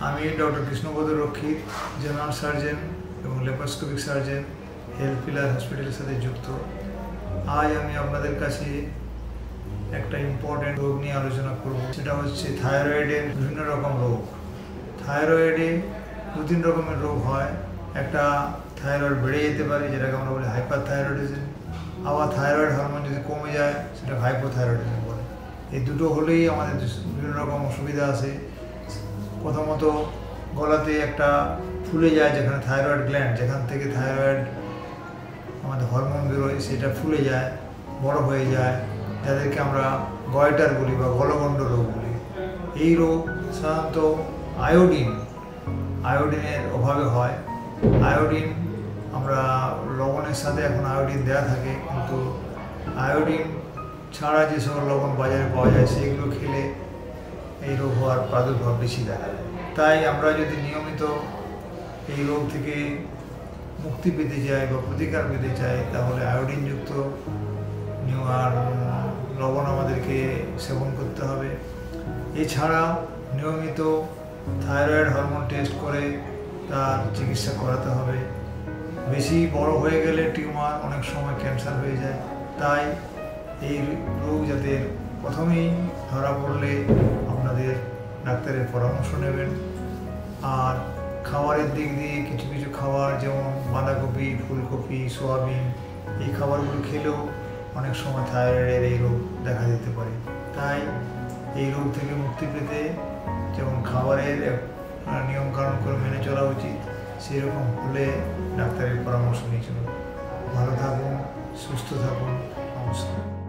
আমি ডক্টর কৃষ্ণপদ রক্ষিত, general surgeon এবং ল্যাপারোস্কোপিক সার্জন, হেলথ পিলার হসপিটালের সাথে যুক্ত। আজ আমি আপনাদের কাছে একটা ইম্পর্টেন্ট রোগ নিয়ে আলোচনা করব। সেটা হচ্ছে থাইরয়েডের বিভিন্ন রকম রোগ। থাইরয়েডে দু-তিন রকমের রোগ হয়। একটা থাইরয়েড বেড়ে যেতে পারে, যেটাকে আমরা বলি হাইপার থাইরয়েডিজম। আবার থাইরয়েড হরমোন যদি কমে যায়, সেটা হাইপোথাইরয়েডিজম বলে। এই দুটো হলেই আমাদের বিভিন্ন রকম অসুবিধা আসে। প্রথমত গলাতে একটা ফুলে যায়, যেখানে থাইরয়েড গ্ল্যান্ড, যেখান থেকে থাইরয়েড আমাদের হরমোন বেরোয়, সেটা ফুলে যায়, বড় হয়ে যায়, যাদেরকে আমরা গয়টার বলি বা গলগণ্ড রোগ বলি। এই রোগ সাধারণত আয়োডিনের অভাবে হয়। আয়োডিন আমরা লবণের সাথে এখন আয়োডিন দেওয়া থাকে, কিন্তু আয়োডিন ছাড়া যে সকল লবণ বাজারে পাওয়া যায় সেগুলো খেলে এই রোগ হওয়ার প্রাদুর্ভাব বেশি দেখা যায়। তাই আমরা যদি নিয়মিত এই রোগ থেকে মুক্তি পেতে চাই বা প্রতিকার পেতে চাই, তাহলে আয়োডিনযুক্ত লবণ আমাদেরকে সেবন করতে হবে। এছাড়া নিয়মিত থাইরয়েড হরমোন টেস্ট করে তার চিকিৎসা করাতে হবে। বেশি বড় হয়ে গেলে টিউমার, অনেক সময় ক্যান্সার হয়ে যায়। তাই এই রোগ যাতে প্রথমেই ধরা পড়লে আপনাদের ডাক্তারের পরামর্শ নেবেন। আর খাবারের দিক দিয়ে কিছু কিছু খাবার, যেমন বাঁধাকপি, ফুলকপি, সোয়াবিন, এই খাবারগুলো খেলেও অনেক সময় থাইরয়েডের এই রোগ দেখা দিতে পারে। তাই এই রোগ থেকে মুক্তি পেতে যেমন খাবারের নিয়মকানুন করে মেনে চলা উচিত, সেরকম হলে ডাক্তারের পরামর্শ নিয়ে চলুন। ভালো থাকুন, সুস্থ থাকুন। নমস্কার।